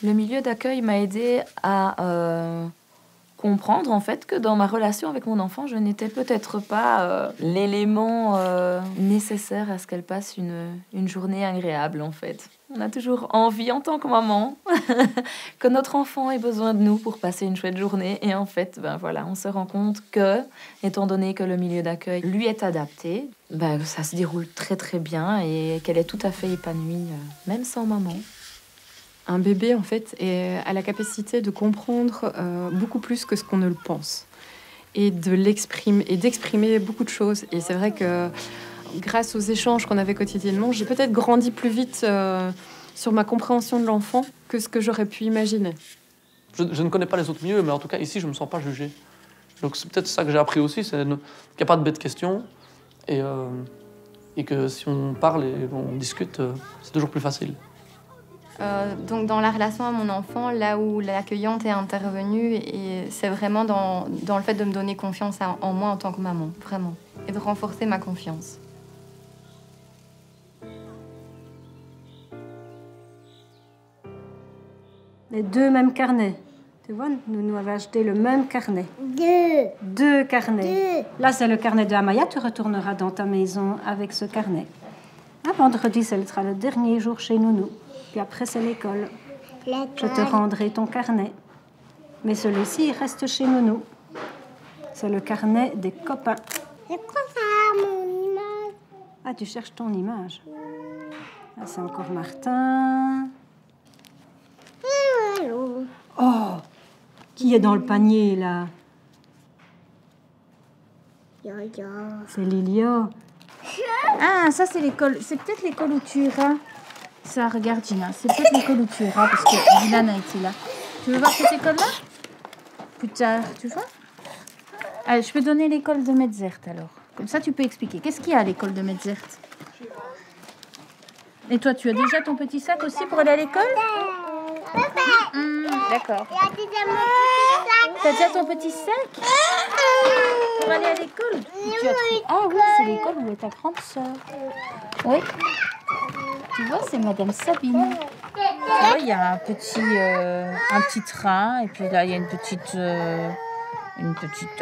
Le milieu d'accueil m'a aidé à comprendre en fait que dans ma relation avec mon enfant, je n'étais peut-être pas l'élément nécessaire à ce qu'elle passe une journée agréable en fait. On a toujours envie en tant que maman que notre enfant ait besoin de nous pour passer une chouette journée. Et en fait, ben voilà, on se rend compte que, étant donné que le milieu d'accueil lui est adapté, ben, ça se déroule très très bien et qu'elle est tout à fait épanouie, même sans maman. Un bébé, en fait, a la capacité de comprendre beaucoup plus que ce qu'on ne le pense. Et d'exprimer beaucoup de choses. Et c'est vrai que grâce aux échanges qu'on avait quotidiennement, j'ai peut-être grandi plus vite sur ma compréhension de l'enfant que ce que j'aurais pu imaginer. Je ne connais pas les autres milieux, mais en tout cas, ici, je ne me sens pas jugé. Donc c'est peut-être ça que j'ai appris aussi, c'est qu'il n'y a pas de bêtes questions. Et que si on parle et on discute, c'est toujours plus facile. Donc dans la relation à mon enfant, là où l'accueillante est intervenue, et c'est vraiment dans le fait de me donner confiance en moi en tant que maman, vraiment, et de renforcer ma confiance. Les deux mêmes carnets. Tu vois, nous avons acheté le même carnet. Deux carnets. Là, c'est le carnet de Amaya. Tu retourneras dans ta maison avec ce carnet. Vendredi, ce sera le dernier jour chez Nounou. Puis après, c'est l'école. Je te rendrai ton carnet. Mais celui-ci, il reste chez Nounou. C'est le carnet des copains. C'est quoi ça, mon image? Ah, tu cherches ton image. Là, c'est encore Martin. Oh, qui est dans le panier, là? C'est Lilia. Ah, ça, c'est l'école. C'est peut-être l'école où tu iras. Ça, regarde, Gina. C'est peut-être l'école où tu iras, parce que Dylan a été là. Tu veux voir cette école-là? Plus tard, tu vois? Allez, je peux donner l'école de Metzert, alors. Comme ça, tu peux expliquer. Qu'est-ce qu'il y a à l'école de Metzert? Et toi, tu as déjà ton petit sac aussi pour aller à l'école? D'accord. T'as déjà ton petit sac pour aller à l'école? Ah oui, c'est l'école où est ta grande sœur. Oui. Tu vois, c'est Madame Sabine. Tu vois, il y a un petit train, et puis là, il y a un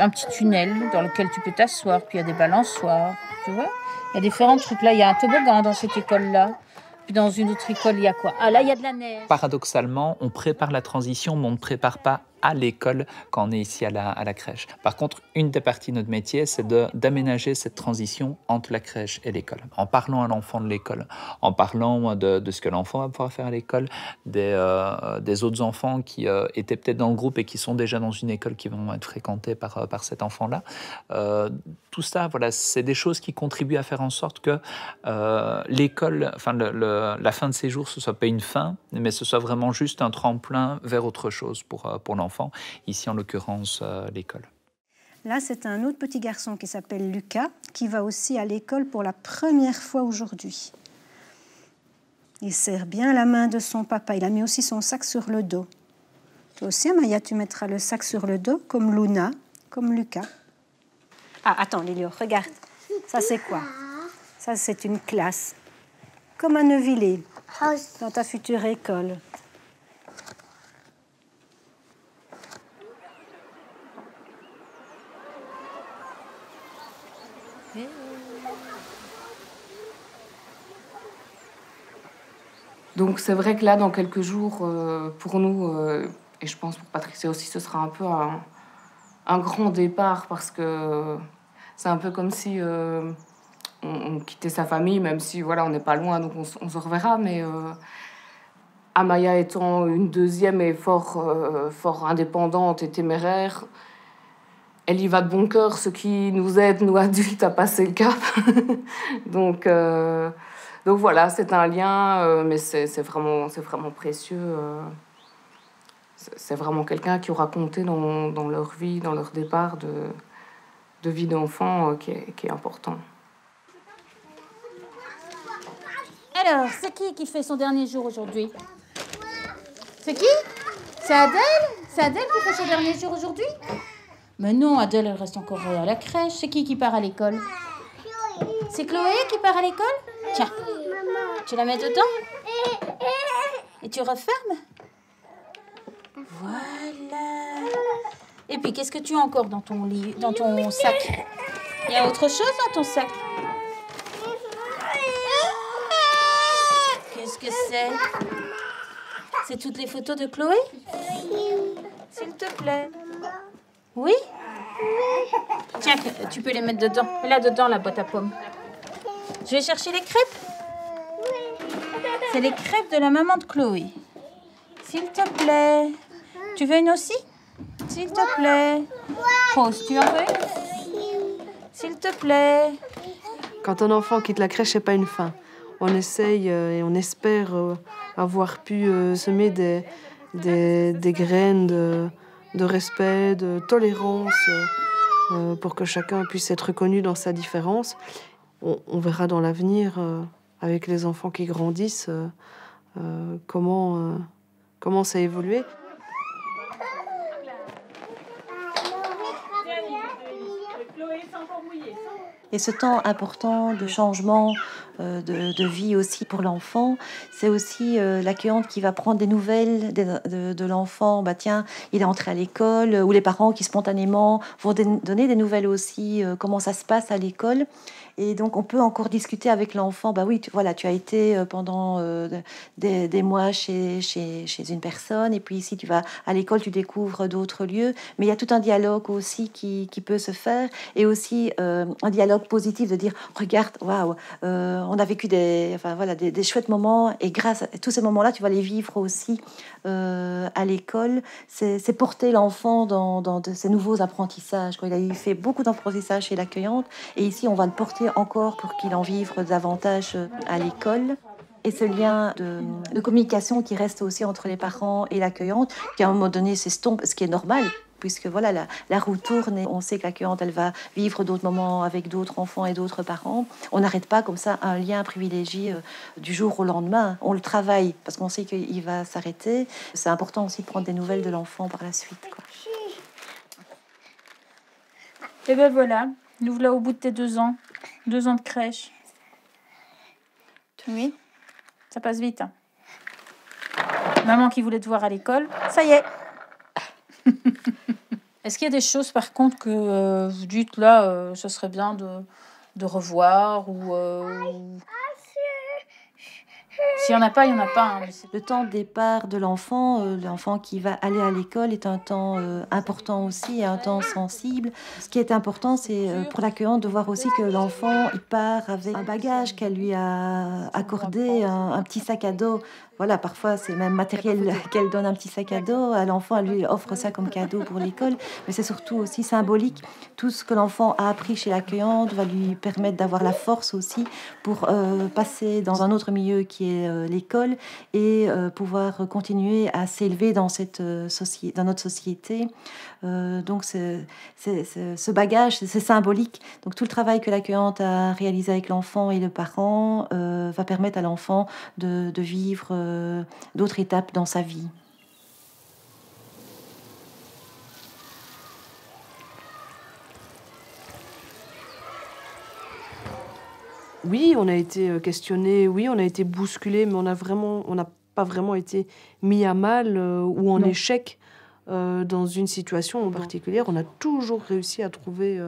petit tunnel dans lequel tu peux t'asseoir, puis il y a des balançoires, tu vois. Il y a différents trucs. Là, il y a un toboggan dans cette école-là. Puis dans une autre école, il y a quoi? Ah, là, il y a de la neige. Paradoxalement, on prépare la transition, mais on ne prépare pas à l'école quand on est ici à la crèche. Par contre, une des parties de notre métier, c'est d'aménager cette transition entre la crèche et l'école. En parlant à l'enfant de l'école, en parlant de ce que l'enfant va pouvoir faire à l'école, des autres enfants qui étaient peut-être dans le groupe et qui sont déjà dans une école qui vont être fréquentées par cet enfant-là. Tout ça, voilà, c'est des choses qui contribuent à faire en sorte que l'école, enfin la fin de séjour, ce ne soit pas une fin, mais ce soit vraiment juste un tremplin vers autre chose pour l'enfant. Ici, en l'occurrence, l'école. Là, c'est un autre petit garçon qui s'appelle Lucas, qui va aussi à l'école pour la première fois aujourd'hui. Il serre bien la main de son papa. Il a mis aussi son sac sur le dos. Toi aussi, Amaya, tu mettras le sac sur le dos, comme Luna, comme Lucas. Ah, attends, Lilio, regarde. Ça, c'est quoi? Ça, c'est une classe. Comme à Neuvillers, dans ta future école. Donc c'est vrai que là, dans quelques jours, pour nous, et je pense pour Patricia aussi, ce sera un peu un grand départ parce que c'est un peu comme si on quittait sa famille, même si voilà, on n'est pas loin, donc on se reverra. Mais Amaya étant une deuxième et fort indépendante et téméraire, elle y va de bon cœur, ce qui nous aide, nous adultes, à passer le cap. Donc voilà, c'est un lien, mais c'est vraiment précieux. C'est vraiment quelqu'un qui aura compté dans leur vie, dans leur départ de vie d'enfant, qui est important. Alors, c'est qui fait son dernier jour aujourd'hui? C'est qui? C'est Adèle? C'est Adèle qui fait son dernier jour aujourd'hui? Mais non, Adèle, elle reste encore à la crèche. C'est qui part à l'école? C'est Chloé qui part à l'école? Tiens, tu la mets dedans? Et tu refermes? Voilà. Et puis, qu'est-ce que tu as encore dans ton lit, dans ton sac? Il y a autre chose dans ton sac? Qu'est-ce que c'est? C'est toutes les photos de Chloé? S'il te plaît. Oui? Tiens, tu peux les mettre dedans. Mets là dedans, la boîte à pommes. Je vais chercher les crêpes. C'est les crêpes de la maman de Chloé. S'il te plaît. Tu veux une aussi? S'il te plaît. Rose, tu en veux une? S'il te plaît. Quand un enfant quitte la crèche, c'est pas une fin. On essaye et on espère avoir pu semer des graines de respect, de tolérance, pour que chacun puisse être reconnu dans sa différence. On verra dans l'avenir, avec les enfants qui grandissent, comment ça a évolué. Et ce temps important de changement de vie aussi pour l'enfant, c'est aussi l'accueillante qui va prendre des nouvelles de l'enfant. Bah tiens, il est entré à l'école, ou les parents qui spontanément vont donner des nouvelles aussi, comment ça se passe à l'école. Et donc, on peut encore discuter avec l'enfant. Bah oui, tu as été pendant des mois chez une personne. Et puis ici, tu vas à l'école, tu découvres d'autres lieux. Mais il y a tout un dialogue aussi qui peut se faire. Et aussi un dialogue positif de dire, regarde, waouh, on a vécu des chouettes moments. Et grâce à tous ces moments-là, tu vas les vivre aussi à l'école. C'est porter l'enfant dans ces nouveaux apprentissages. Il a fait beaucoup d'apprentissages chez l'accueillante. Et ici, on va le porter encore pour qu'il en vive davantage à l'école. Et ce lien de communication qui reste aussi entre les parents et l'accueillante, qui à un moment donné s'estompe, ce qui est normal, puisque voilà, la roue tourne et on sait que l'accueillante, elle va vivre d'autres moments avec d'autres enfants et d'autres parents. On n'arrête pas comme ça un lien privilégié du jour au lendemain. On le travaille parce qu'on sait qu'il va s'arrêter. C'est important aussi de prendre des nouvelles de l'enfant par la suite, quoi. Et ben voilà, nous voilà au bout de tes 2 ans. 2 ans de crèche. Oui, ça passe vite. Hein. Maman qui voulait te voir à l'école, ça y est. Est-ce qu'il y a des choses par contre que vous dites là, ce serait bien de revoir ou s'il n'y en a pas, il n'y en a pas. Hein, mais le temps de départ de l'enfant qui va aller à l'école est un temps important aussi, et un temps sensible. Ce qui est important, c'est pour l'accueillante de voir aussi que l'enfant il part avec un bagage qu'elle lui a accordé, un petit sac à dos. Voilà, parfois c'est même matériel qu'elle donne un petit sac à dos à l'enfant, elle lui offre ça comme cadeau pour l'école, mais c'est surtout aussi symbolique. Tout ce que l'enfant a appris chez l'accueillante va lui permettre d'avoir la force aussi pour passer dans un autre milieu qui est l'école et pouvoir continuer à s'élever dans dans notre société. Donc ce bagage, c'est symbolique. Donc tout le travail que l'accueillante a réalisé avec l'enfant et le parent va permettre à l'enfant de vivre d'autres étapes dans sa vie. Oui, on a été questionné, oui, on a été bousculé, mais on n'a pas vraiment été mis à mal ou en échec dans une situation en particulier. On a toujours réussi à trouver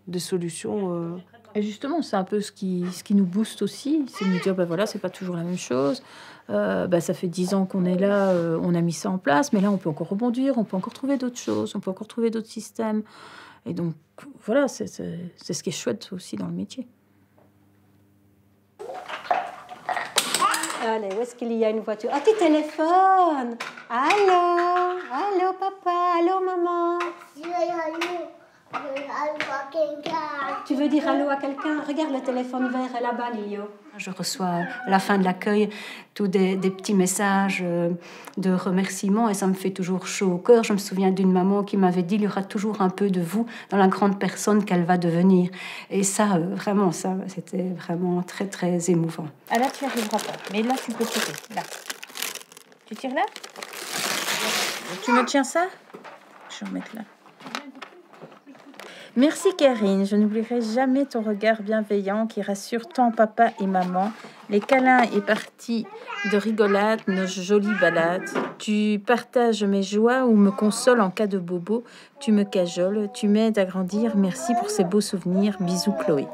des solutions. Et justement, c'est un peu ce qui nous booste aussi, c'est de nous dire, ben voilà, c'est pas toujours la même chose. Ça fait 10 ans qu'on est là, on a mis ça en place, mais là, on peut encore rebondir, on peut encore trouver d'autres choses, on peut encore trouver d'autres systèmes. Et donc, voilà, c'est ce qui est chouette aussi dans le métier. Allez, où est-ce qu'il y a une voiture? Ah, tu téléphones. Allô, papa. Allô, maman. Tu veux dire allô à quelqu'un? Regarde le téléphone vert là-bas, Lio. Je reçois à la fin de l'accueil tous des petits messages de remerciements et ça me fait toujours chaud au cœur. Je me souviens d'une maman qui m'avait dit il y aura toujours un peu de vous dans la grande personne qu'elle va devenir. Et ça, vraiment, c'était vraiment très, très émouvant. Ah là, tu n'y arriveras pas. Mais là, tu peux tirer. Là. Tu tires là? Tu me tiens ça? Je vais remettre là. Merci Karine, je n'oublierai jamais ton regard bienveillant qui rassure tant papa et maman. Les câlins et parties de rigolade, nos jolies balades. Tu partages mes joies ou me consoles en cas de bobo. Tu me cajoles, tu m'aides à grandir. Merci pour ces beaux souvenirs. Bisous Chloé.